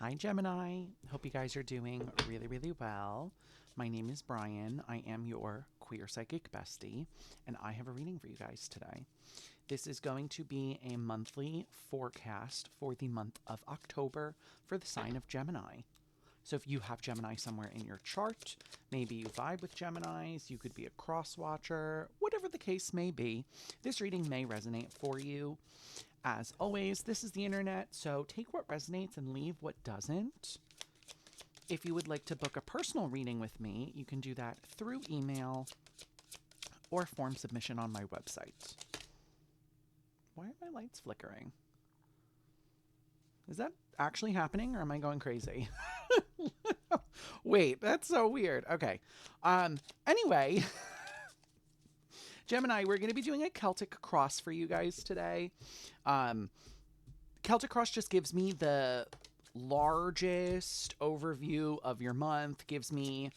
Hi, Gemini. Hope you guys are doing really, really well. My name is Brian. I am your queer psychic bestie, and I have a reading for you guys today. This is going to be a monthly forecast for the month of October for the sign of Gemini. So if you have Gemini somewhere in your chart, maybe you vibe with Geminis, you could be a cross watcher, whatever the case may be, this reading may resonate for you. As always, this is the internet, so take what resonates and leave what doesn't. If you would like to book a personal reading with me, you can do that through email or form submission on my website. Why are my lights flickering? Is that actually happening or am I going crazy? Wait, that's so weird. Okay. Anyway, Gemini, we're going to be doing a Celtic cross for you guys today. Celtic cross just gives me the largest overview of your month, gives me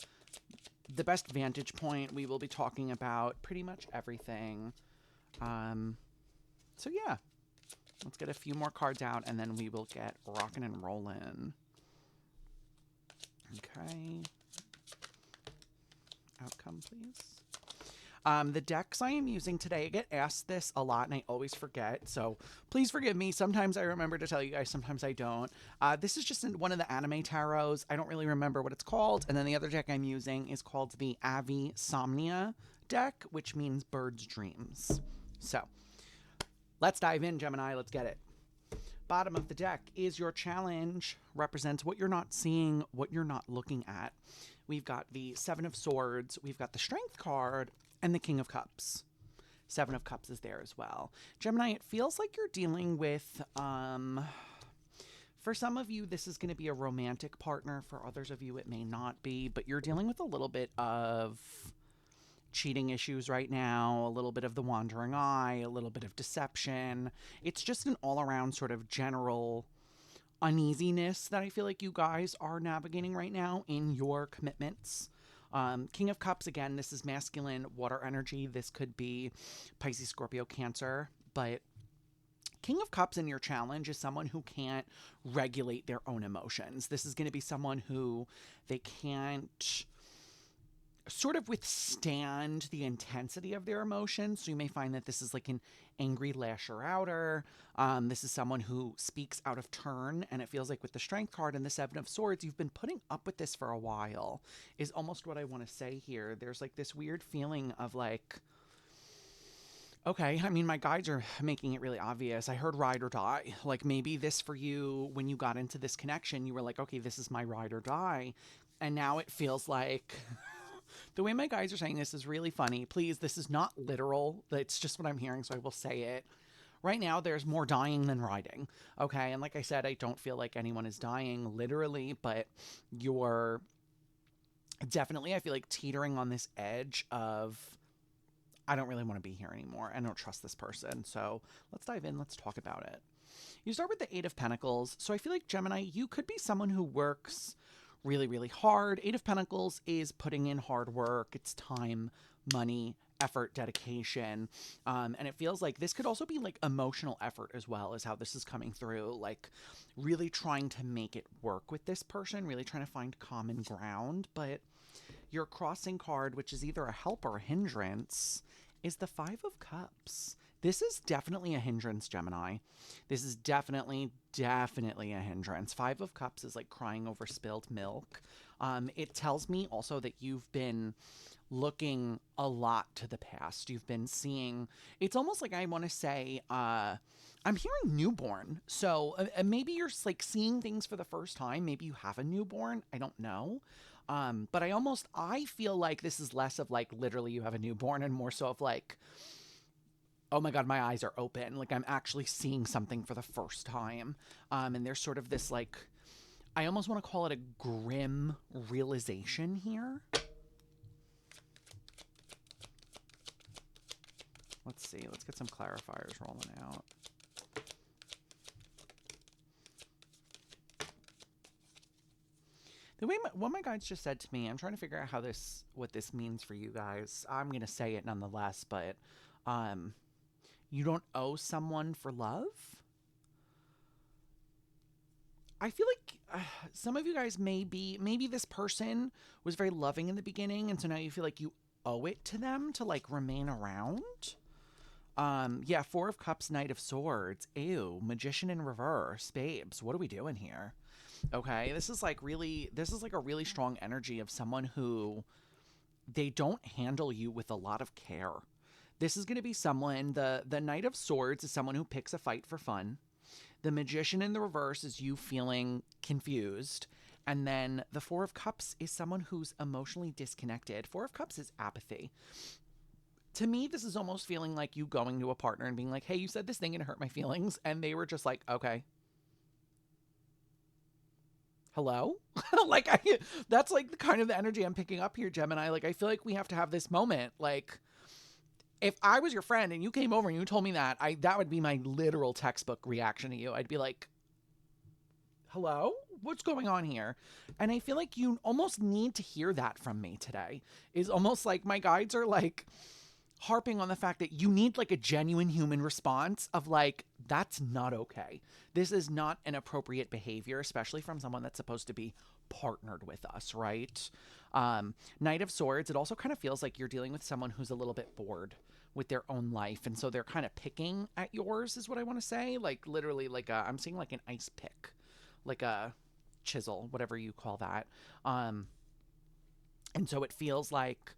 the best vantage point. We will be talking about pretty much everything. So yeah, let's get a few more cards out and then we will get rocking and rolling. Okay. Outcome, please. The decks I am using today, I get asked this a lot and I always forget, so please forgive me. Sometimes I remember to tell you guys, sometimes I don't. This is just one of the anime tarots. I don't really remember what it's called. And then the other deck I'm using is called the Avi Somnia deck, which means bird's dreams. So let's dive in, Gemini. Let's get it. Bottom of the deck is your challenge, represents what you're not seeing, what you're not looking at. We've got the Seven of Swords, we've got the Strength card, and the King of Cups. Seven of Cups is there as well. Gemini, it feels like you're dealing with, for some of you, this is going to be a romantic partner. For others of you, it may not be, but you're dealing with a little bit of cheating issues right now, a little bit of the wandering eye, a little bit of deception. It's just an all-around sort of general uneasiness that I feel like you guys are navigating right now in your commitments. King of Cups, again, this is masculine water energy. This could be Pisces, Scorpio, Cancer, but King of Cups in your challenge is someone who can't regulate their own emotions. This is going to be someone who they can't sort of withstand the intensity of their emotions. So you may find that this is like an angry lasher outer. This is someone who speaks out of turn, and it feels like with the Strength card and the Seven of Swords, you've been putting up with this for a while, is almost what I want to say here. There's like this weird feeling of like, okay, I mean, my guides are making it really obvious. I heard ride or die. Like maybe this for you, when you got into this connection, you were like, okay, this is my ride or die. And now it feels like the way my guides are saying this is really funny. Please, this is not literal. It's just what I'm hearing, so I will say it. Right now, there's more dying than riding. Okay, and like I said, I don't feel like anyone is dying literally, but you're definitely, I feel like, teetering on this edge of, I don't really want to be here anymore. I don't trust this person. So let's dive in. Let's talk about it. You start with the Eight of Pentacles. So I feel like, Gemini, you could be someone who works really, really hard. Eight of Pentacles is putting in hard work. It's time, money, effort, dedication. And it feels like this could also be like emotional effort as well, as how this is coming through. Like really trying to make it work with this person, really trying to find common ground. But your crossing card, which is either a help or a hindrance, is the Five of Cups. This is definitely a hindrance, Gemini. This is definitely a hindrance. Five of Cups is like crying over spilled milk. It tells me also that you've been looking a lot to the past. You've been seeing, it's almost like I want to say, I'm hearing newborn. So maybe you're like seeing things for the first time. Maybe you have a newborn. I don't know. But I feel like this is less of like literally you have a newborn and more so of like, oh my God, my eyes are open. Like I'm actually seeing something for the first time. And there's sort of this like, I almost want to call it a grim realization here. Let's see. Let's get some clarifiers rolling out. The way what my guides just said to me, I'm trying to figure out what this means for you guys. I'm gonna say it nonetheless, but you don't owe someone for love. I feel like some of you guys maybe this person was very loving in the beginning, and so now you feel like you owe it to them to like remain around. Yeah, Four of Cups, Knight of Swords. Ew, Magician in reverse. Babes, what are we doing here? Okay, this is like a really strong energy of someone who they don't handle you with a lot of care. This is going to be someone, the Knight of Swords is someone who picks a fight for fun. The Magician in the reverse is you feeling confused. And then the Four of Cups is someone who's emotionally disconnected. Four of Cups is apathy. To me, this is almost feeling like you going to a partner and being like, hey, you said this thing and it hurt my feelings. And they were just like, okay. Hello? like, that's like the kind of the energy I'm picking up here, Gemini. Like, I feel like we have to have this moment. Like, if I was your friend and you came over and you told me that, that would be my literal textbook reaction to you. I'd be like, hello? What's going on here? And I feel like you almost need to hear that from me today. Is almost like my guides are like harping on the fact that you need like a genuine human response of like, that's not okay. This is not an appropriate behavior, especially from someone that's supposed to be partnered with us, right? Knight of Swords, it also kind of feels like you're dealing with someone who's a little bit bored with their own life. And so they're kind of picking at yours is what I want to say. Like literally like I'm seeing like an ice pick, like a chisel, whatever you call that. And so it feels like,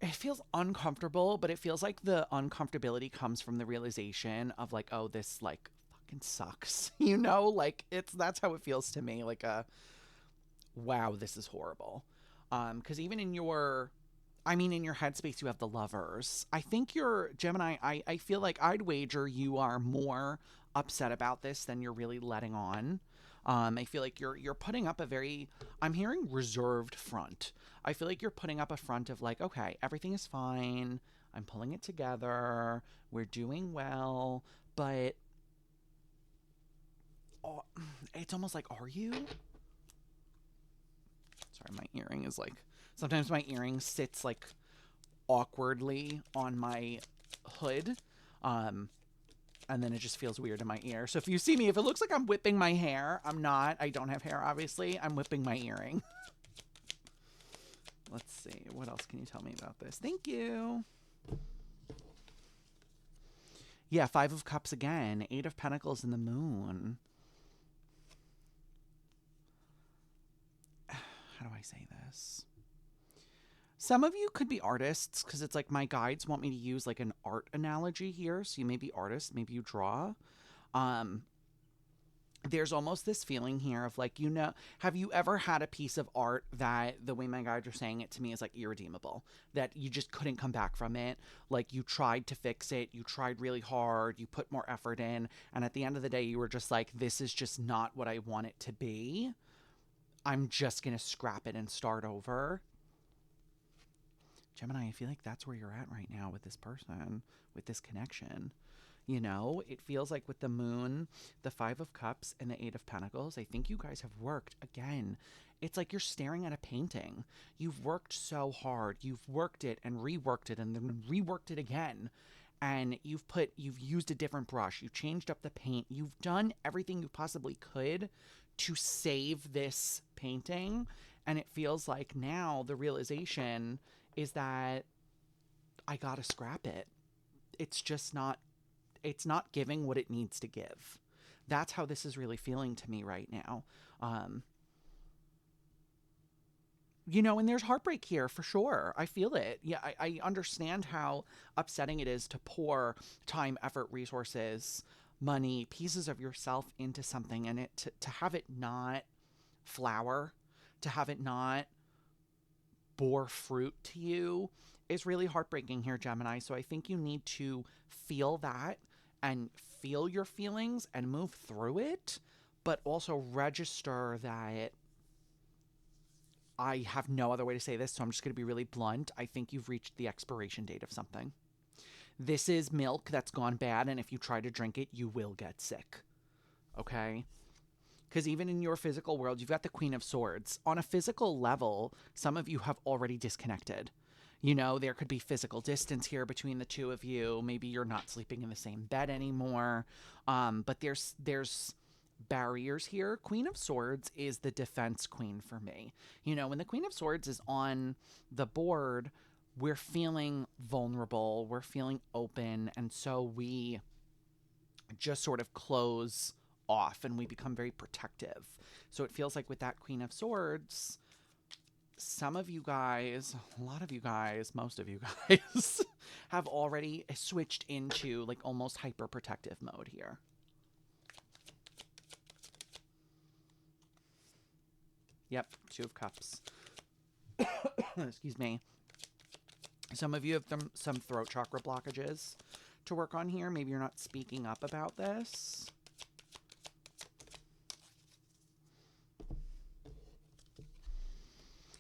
it feels uncomfortable, but it feels like the uncomfortability comes from the realization of like, oh, this like fucking sucks. You know, like that's how it feels to me. Like wow, this is horrible. Because even in your, I mean, in your headspace, you have the Lovers. I think you're Gemini. I feel like I'd wager you are more upset about this than you're really letting on. I feel like you're putting up a very, I'm hearing reserved front. I feel like you're putting up a front of like, okay, everything is fine. I'm pulling it together. We're doing well, but oh, it's almost like, are you? Sorry, my earring is like, sometimes my earring sits like awkwardly on my hood. And then it just feels weird in my ear. So if you see me, if it looks like I'm whipping my hair, I'm not. I don't have hair, obviously. I'm whipping my earring. Let's see. What else can you tell me about this? Thank you. Yeah, Five of Cups again. Eight of Pentacles and the Moon. How do I say this? Some of you could be artists because it's like my guides want me to use like an art analogy here. So you may be artists, maybe you draw. There's almost this feeling here of like, you know, have you ever had a piece of art that the way my guides are saying it to me is like irredeemable, that you just couldn't come back from it? Like you tried to fix it, you tried really hard, you put more effort in, and at the end of the day, you were just like, this is just not what I want it to be. I'm just going to scrap it and start over. Gemini, I feel like that's where you're at right now with this person, with this connection. You know, it feels like with the Moon, the Five of Cups, and the Eight of Pentacles, I think you guys have worked again. It's like you're staring at a painting. You've worked so hard. You've worked it and reworked it and then reworked it again. And you've used a different brush. You've changed up the paint. You've done everything you possibly could to save this painting. And it feels like now the realization is that I gotta scrap it. It's just not, it's not giving what it needs to give. That's how this is really feeling to me right now. You know, and there's heartbreak here for sure. I feel it. Yeah, I understand how upsetting it is to pour time, effort, resources, money, pieces of yourself into something and it to have it not flower, to have it not bore fruit to you is really heartbreaking here, Gemini. So I think you need to feel that and feel your feelings and move through it, but also register that I have no other way to say this, so I'm just going to be really blunt. I think you've reached the expiration date of something. This is milk that's gone bad, and if you try to drink it, you will get sick. Okay? Because even in your physical world, you've got the Queen of Swords. On a physical level, some of you have already disconnected. You know, there could be physical distance here between the two of you. Maybe you're not sleeping in the same bed anymore. But there's barriers here. Queen of Swords is the defense queen for me. You know, when the Queen of Swords is on the board, we're feeling vulnerable, we're feeling open, and so we just sort of close off and we become very protective. So it feels like with that Queen of Swords, some of you guys, a lot of you guys, most of you guys have already switched into like almost hyper protective mode here. Yep, Two of Cups. Excuse me. Some of you have some throat chakra blockages to work on here. Maybe you're not speaking up about this.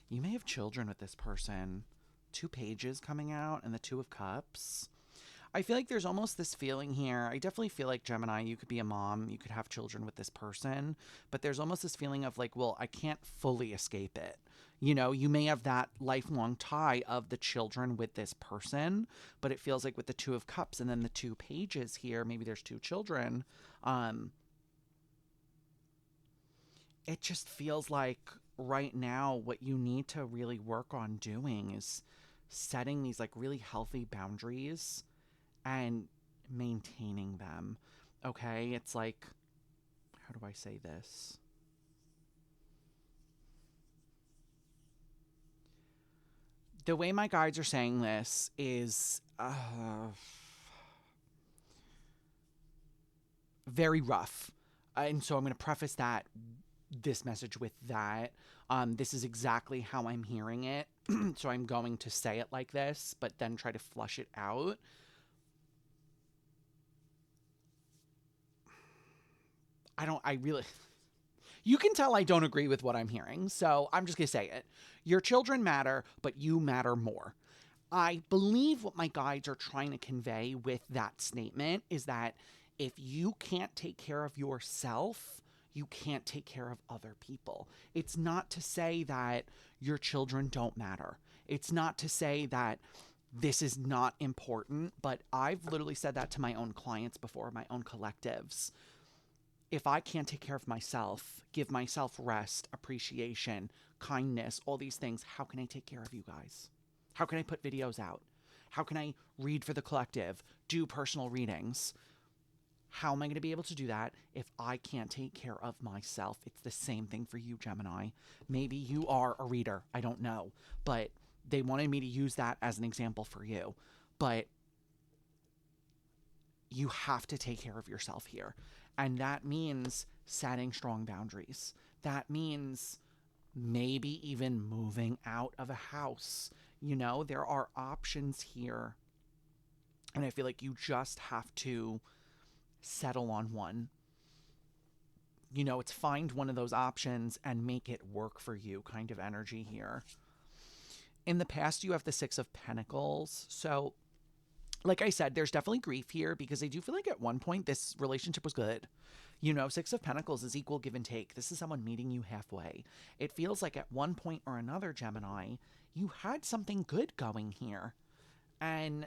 You may have children with this person. 2 pages coming out and the Two of Cups. I feel like there's almost this feeling here. I definitely feel like, Gemini, you could be a mom, you could have children with this person, but there's almost this feeling of like, well, I can't fully escape it. You know, you may have that lifelong tie of the children with this person, but it feels like with the Two of Cups and then the 2 pages here, maybe there's 2 children. It just feels like right now what you need to really work on doing is setting these like really healthy boundaries and maintaining them. Okay? It's like, how do I say this? The way my guides are saying this is very rough. And so I'm going to preface this message with that. This is exactly how I'm hearing it. So I'm going to say it like this, but then try to flush it out. You can tell I don't agree with what I'm hearing, so I'm just going to say it. Your children matter, but you matter more. I believe what my guides are trying to convey with that statement is that if you can't take care of yourself, you can't take care of other people. It's not to say that your children don't matter. It's not to say that this is not important, but I've literally said that to my own clients before, my own collectives. If I can't take care of myself, give myself rest, appreciation, kindness, all these things, how can I take care of you guys? How can I put videos out? How can I read for the collective, do personal readings? How am I going to be able to do that if I can't take care of myself? It's the same thing for you, Gemini. Maybe you are a reader. I don't know. But they wanted me to use that as an example for you. But you have to take care of yourself here. And that means setting strong boundaries. That means maybe even moving out of a house. You know, there are options here. And I feel like you just have to settle on one. You know, it's find one of those options and make it work for you kind of energy here. In the past, you have the Six of Pentacles. So, like I said, there's definitely grief here because I do feel like at one point this relationship was good. You know, Six of Pentacles is equal give and take. This is someone meeting you halfway. It feels like at one point or another, Gemini, you had something good going here. And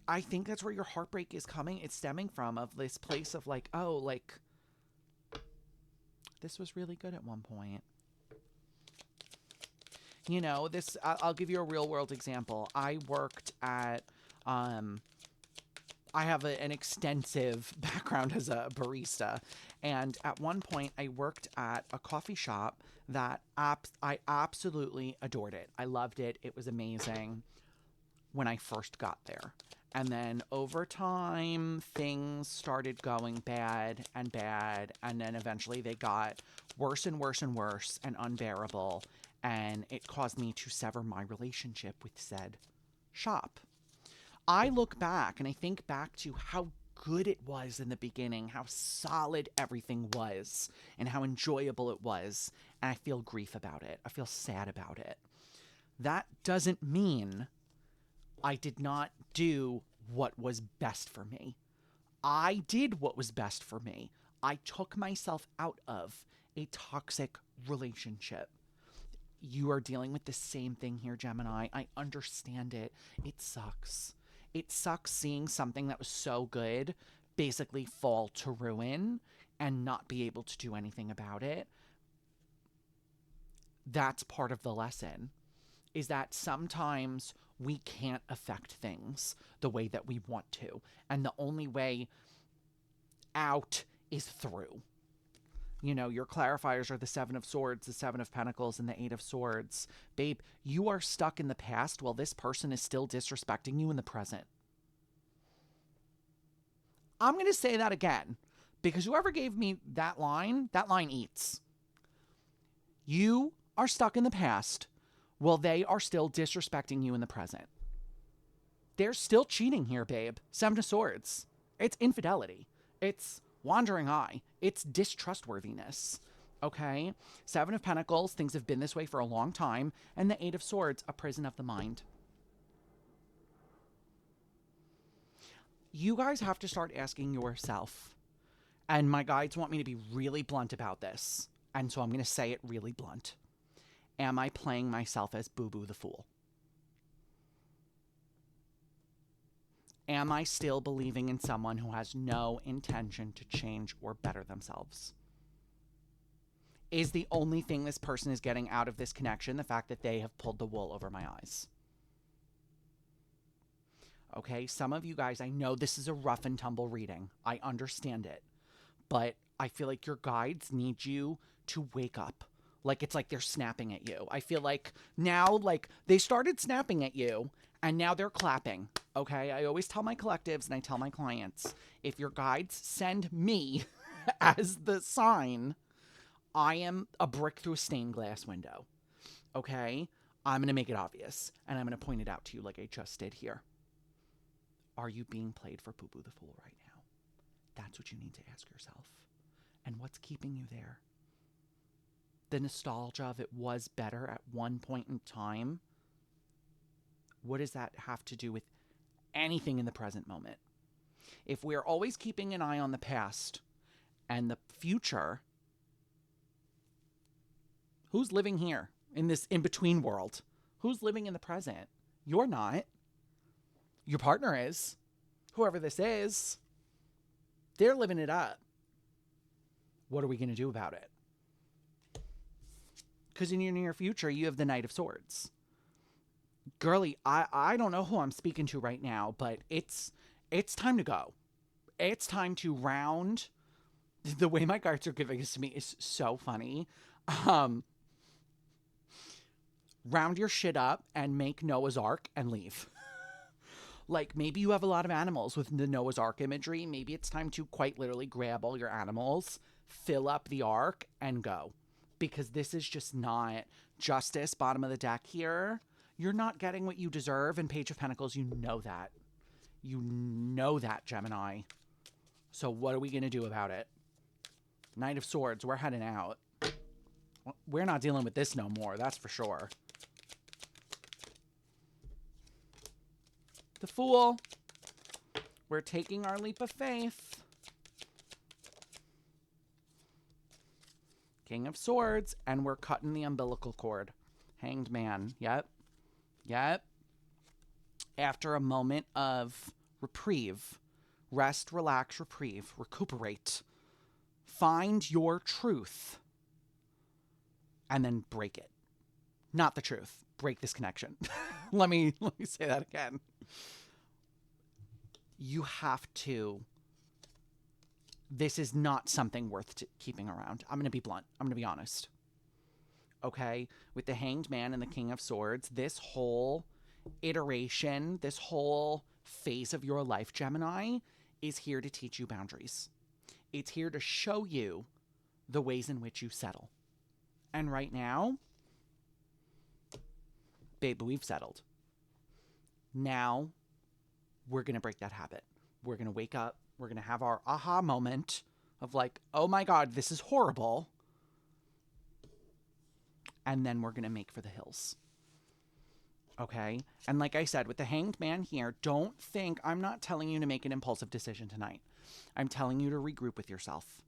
I think that's where your heartbreak is coming. It's stemming from of this place of like, oh, like, this was really good at one point. You know, this, I'll give you a real world example. I worked at, I have an extensive background as a barista. And at one point, I worked at a coffee shop that I absolutely adored it. I loved it. It was amazing when I first got there. And then over time, things started going bad. And then eventually they got worse and worse and worse and unbearable. And it caused me to sever my relationship with said shop. I look back and I think back to how good it was in the beginning, how solid everything was, and how enjoyable it was. And I feel grief about it. I feel sad about it. That doesn't mean I did not do what was best for me. I did what was best for me. I took myself out of a toxic relationship. You are dealing with the same thing here, Gemini. I understand it. It sucks. It sucks seeing something that was so good basically fall to ruin. and not be able to do anything about it. That's part of the lesson, is that sometimes we can't affect things the way that we want to. And the only way out is through. You know, your clarifiers are the Seven of Swords, the Seven of Pentacles, and the Eight of Swords. Babe, you are stuck in the past while this person is still disrespecting you in the present. I'm going to say that again, because whoever gave me that line eats. You are stuck in the past while they are still disrespecting you in the present. They're still cheating here, babe. Seven of Swords. It's infidelity. It's wandering eye. It's distrustworthiness. Okay? Seven of Pentacles, things have been this way for a long time. And the Eight of Swords, a prison of the mind. You guys have to start asking yourself, and my guides want me to be really blunt about this, and so I'm going to say it really blunt. Am I playing myself as Boo Boo the Fool? Am I still believing in someone who has no intention to change or better themselves? Is the only thing this person is getting out of this connection the fact that they have pulled the wool over my eyes? Okay, some of you guys, I know this is a rough and tumble reading. I understand it. But I feel like your guides need you to wake up. Like, it's like they're snapping at you. I feel like now, like, they started snapping at you, and now they're clapping. Okay, I always tell my collectives and I tell my clients, if your guides send me as the sign, I am a brick through a stained glass window. Okay, I'm going to make it obvious, and I'm going to point it out to you like I just did here. Are you being played for Boo Boo the Fool right now? That's what you need to ask yourself. And what's keeping you there? The nostalgia of it was better at one point in time. What does that have to do with anything in the present moment? If we're always keeping an eye on the past and the future, who's living here in this in-between world? Who's living in the present? You're not. Your partner is. Whoever this is. They're living it up. What are we going to do about it? Because in your near future, you have the Knight of Swords. Girly, I don't know who I'm speaking to right now, but it's time to go. It's time to round. The way my cards are giving this to me is so funny. Round your shit up and make Noah's Ark and leave. Like, maybe you have a lot of animals with the Noah's Ark imagery. Maybe it's time to quite literally grab all your animals, fill up the ark, and go. Because this is just not justice, bottom of the deck here. You're not getting what you deserve. And Page of Pentacles, you know that. You know that, Gemini. So what are we going to do about it? Knight of Swords, we're heading out. We're not dealing with this no more, that's for sure. The Fool. We're taking our leap of faith. King of Swords. And we're cutting the umbilical cord. Hanged Man. Yep. Yep. After a moment of reprieve. Rest, relax, reprieve. Recuperate. Find your truth. And then break it. Not the truth. Break this connection. let me say that again. You have to. This is not something worth keeping around. I'm going to be blunt. I'm going to be honest. Okay? With the Hanged Man and the King of Swords, this whole iteration, this whole phase of your life, Gemini, is here to teach you boundaries. It's here to show you the ways in which you settle. And right now, babe, we've settled. Now, we're going to break that habit. We're going to wake up. We're going to have our aha moment of like, oh my God, this is horrible. And then we're going to make for the hills. Okay? And like I said, with the Hanged Man here, don't think, I'm not telling you to make an impulsive decision tonight. I'm telling you to regroup with yourself.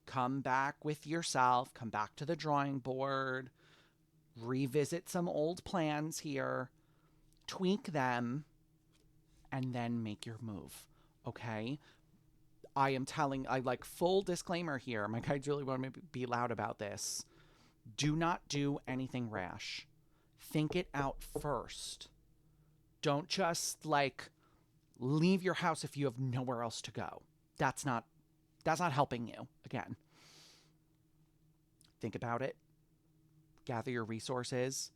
Come back with yourself. Come back to the drawing board. Revisit some old plans here. Tweak them. And then make your move. Okay? I am telling, I like full disclaimer here. My guides really want me to be loud about this. Do not do anything rash. Think it out first. Don't just like leave your house if you have nowhere else to go. That's not helping you. Again, think about it. Gather your resources.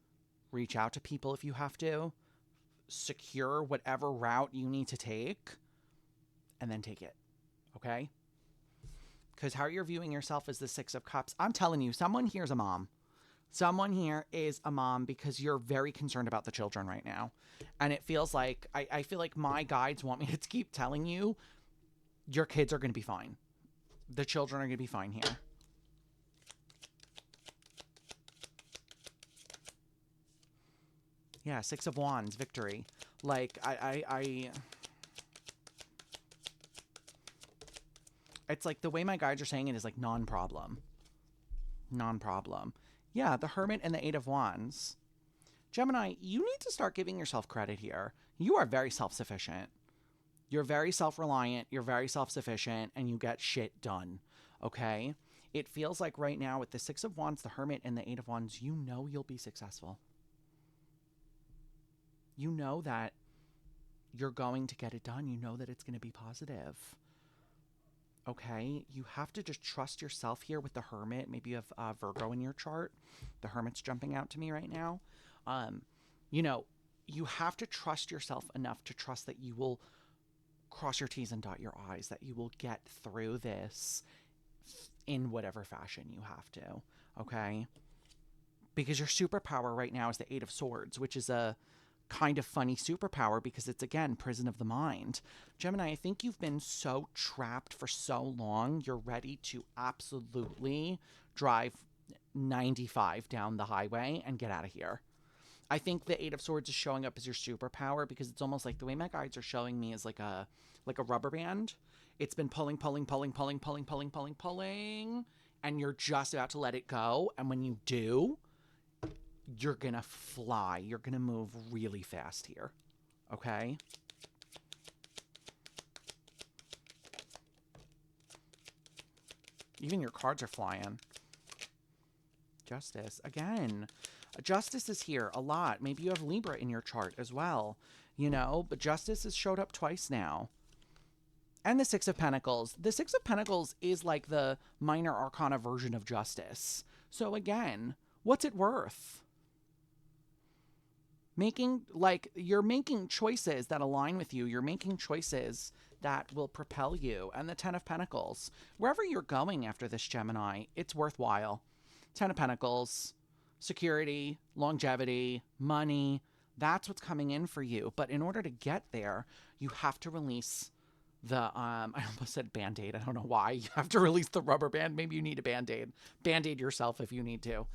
Reach out to people if you have to. Secure whatever route you need to take, and then take it. Okay? Because how you're viewing yourself as the Six of Cups, I'm telling you, someone here is a mom. Someone here is a mom because you're very concerned about the children right now. And it feels like, I feel like my guides want me to keep telling you, your kids are going to be fine. The children are going to be fine here. Yeah, Six of Wands, victory. Like, it's like the way my guides are saying it is like non-problem. Non-problem. Yeah, the Hermit and the Eight of Wands. Gemini, you need to start giving yourself credit here. You are very self-sufficient. You're very self-reliant. You're very self-sufficient, and you get shit done. Okay? It feels like right now with the Six of Wands, the Hermit, and the Eight of Wands, you know you'll be successful. You know that you're going to get it done. You know that it's going to be positive. Okay? You have to just trust yourself here with the Hermit. Maybe you have Virgo in your chart. The Hermit's jumping out to me right now. You know, you have to trust yourself enough to trust that you will cross your T's and dot your I's, that you will get through this in whatever fashion you have to. Okay? Because your superpower right now is the Eight of Swords, which is a kind of funny superpower because it's, again, prison of the mind. Gemini, I think you've been so trapped for so long, you're ready to absolutely drive 95 down the highway and get out of here. I think the Eight of Swords is showing up as your superpower because it's almost like the way my guides are showing me is like a rubber band. It's been pulling, and you're just about to let it go. And when you do, you're going to fly. You're going to move really fast here. Okay? Even your cards are flying. Justice. Again, Justice is here a lot. Maybe you have Libra in your chart as well. You know, but Justice has showed up twice now. And the Six of Pentacles. The Six of Pentacles is like the minor arcana version of Justice. So again, what's it worth? You're making choices that align with you. You're making choices that will propel you. And the Ten of Pentacles. Wherever you're going after this, Gemini, it's worthwhile. Ten of Pentacles, security, longevity, money. That's what's coming in for you. But in order to get there, you have to release the, I almost said Band-Aid. I don't know why. You have to release the rubber band. Maybe you need a Band-Aid. Band-Aid yourself if you need to.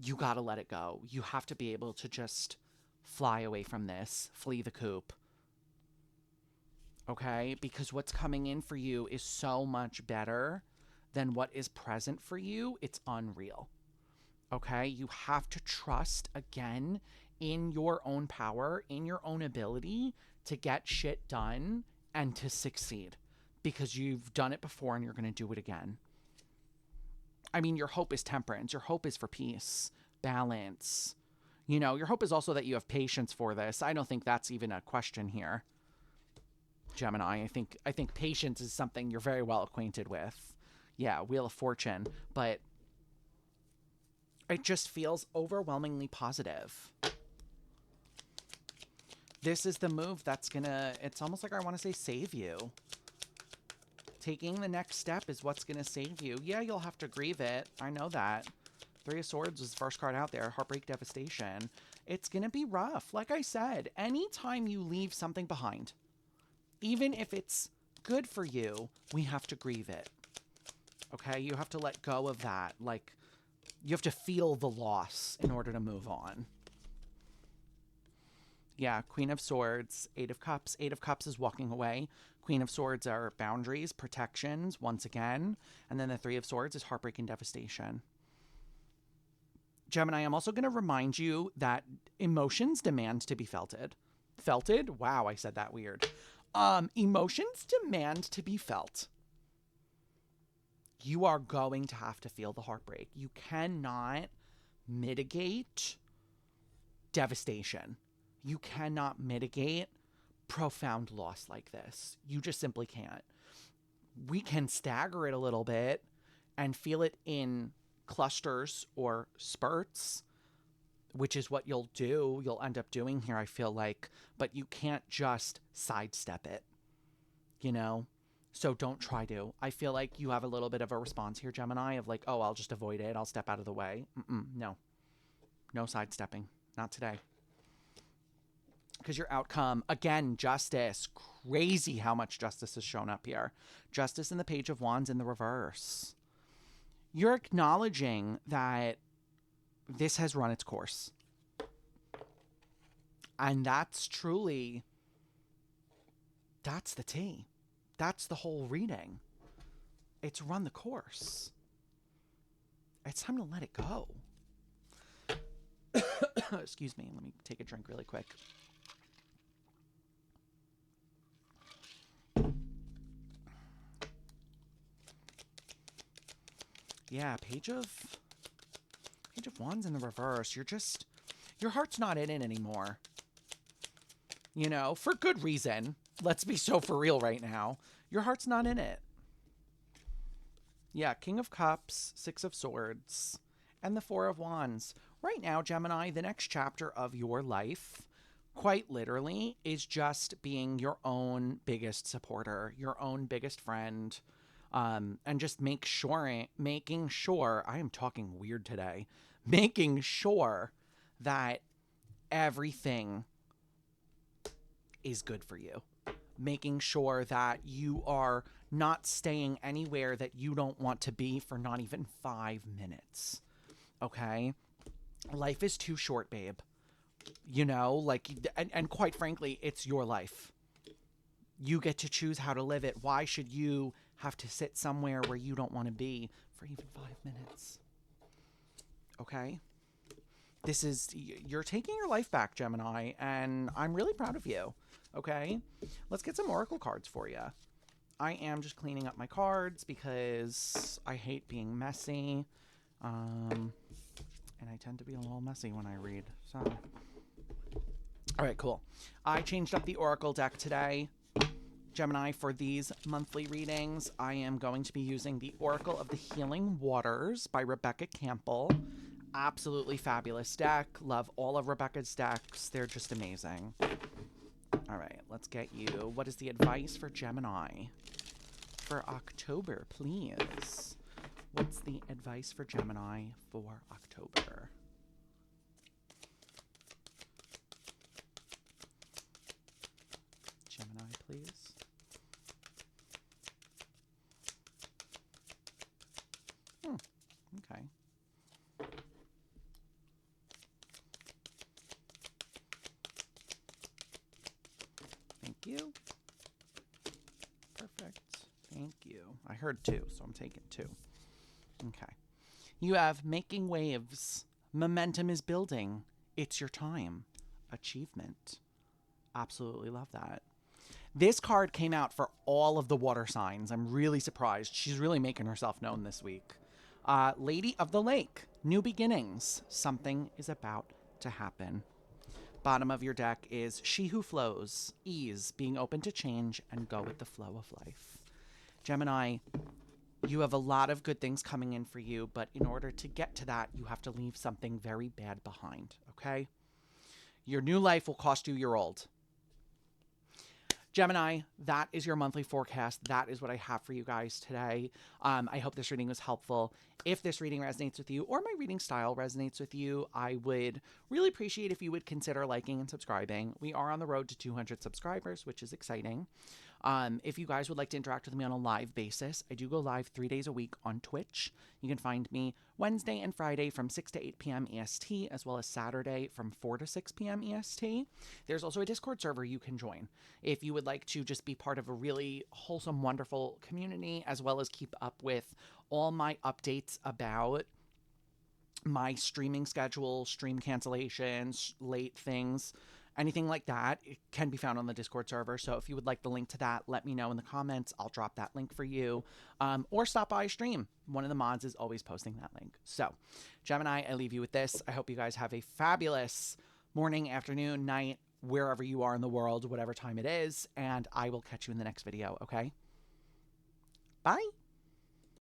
You got to let it go. You have to be able to just fly away from this, flee the coop. Okay? Because what's coming in for you is so much better than what is present for you. It's unreal. Okay? You have to trust, again, in your own power, in your own ability to get shit done and to succeed. Because you've done it before and you're going to do it again. I mean, your hope is temperance. Your hope is for peace, balance. You know, your hope is also that you have patience for this. I don't think that's even a question here, Gemini. I think patience is something you're very well acquainted with. Yeah, Wheel of Fortune. But it just feels overwhelmingly positive. This is the move that's gonna, it's almost like I want to say save you. Taking the next step is what's going to save you. Yeah, you'll have to grieve it. I know that. Three of Swords was the first card out there. Heartbreak, devastation. It's going to be rough. Like I said, anytime you leave something behind, even if it's good for you, we have to grieve it. Okay? You have to let go of that. Like, you have to feel the loss in order to move on. Yeah, Queen of Swords, Eight of Cups. Eight of Cups is walking away. Queen of Swords are boundaries, protections, once again. And then the Three of Swords is heartbreak and devastation. Gemini, I'm also going to remind you that emotions demand to be felted. Felted? Wow, I said that weird. Emotions demand to be felt. You are going to have to feel the heartbreak. You cannot mitigate devastation. You cannot mitigate profound loss like this. You just simply can't. We can stagger it a little bit and feel it in clusters or spurts, which is what you'll do. You'll end up doing here, I feel like, but you can't just sidestep it, you know? So don't try to. I feel like you have a little bit of a response here, Gemini, of like, oh, I'll just avoid it. I'll step out of the way. No. No sidestepping. Not today. Because your outcome, again, justice. Crazy how much justice has shown up here. Justice in the Page of Wands in the reverse. You're acknowledging that this has run its course. And that's truly, that's the tea. That's the whole reading. It's run the course. It's time to let it go. Excuse me. Let me take a drink really quick. Yeah, Page of Wands in the reverse. Your heart's not in it anymore. You know, for good reason. Let's be so for real right now. Your heart's not in it. Yeah, King of Cups, Six of Swords, and the Four of Wands. Right now, Gemini, the next chapter of your life, quite literally, is just being your own biggest supporter, your own biggest friend, and just making sure, I am talking weird today, making sure that everything is good for you. Making sure that you are not staying anywhere that you don't want to be for not even 5 minutes. Okay? Life is too short, babe. You know, like, and quite frankly, it's your life. You get to choose how to live it. Why should you have to sit somewhere where you don't want to be for even 5 minutes? Okay? You're taking your life back, Gemini, and I'm really proud of you. Okay? Let's get some oracle cards for you. I am just cleaning up my cards because I hate being messy. And I tend to be a little messy when I read. So, all right, cool. I changed up the oracle deck today. Gemini, for these monthly readings, I am going to be using the Oracle of the Healing Waters by Rebecca Campbell. Absolutely fabulous deck. Love all of Rebecca's decks. They're just amazing. All right, let's get you. What is the advice for Gemini for October, please? What's the advice for Gemini for October? Gemini, please. Okay. Thank you. Perfect. Thank you. I heard 2, so I'm taking 2. Okay. You have making waves. Momentum is building. It's your time. Achievement. Absolutely love that. This card came out for all of the water signs. I'm really surprised. She's really making herself known this week. Lady of the Lake. New beginnings. Something is about to happen. Bottom of your deck is She Who Flows. Ease. Being open to change and go with the flow of life. Gemini, you have a lot of good things coming in for you, but in order to get to that, you have to leave something very bad behind, okay? Your new life will cost you your old. Gemini, that is your monthly forecast. That is what I have for you guys today. I hope this reading was helpful. If this reading resonates with you or my reading style resonates with you, I would really appreciate if you would consider liking and subscribing. We are on the road to 200 subscribers, which is exciting. If you guys would like to interact with me on a live basis, I do go live 3 days a week on Twitch. You can find me Wednesday and Friday from 6 to 8 p.m. EST, as well as Saturday from 4 to 6 p.m. EST. There's also a Discord server you can join if you would like to just be part of a really wholesome, wonderful community, as well as keep up with all my updates about my streaming schedule, stream cancellations, late things, anything like that, it can be found on the Discord server. So if you would like the link to that, let me know in the comments. I'll drop that link for you. Or stop by a stream. One of the mods is always posting that link. So, Gemini, I leave you with this. I hope you guys have a fabulous morning, afternoon, night, wherever you are in the world, whatever time it is. And I will catch you in the next video, okay? Bye.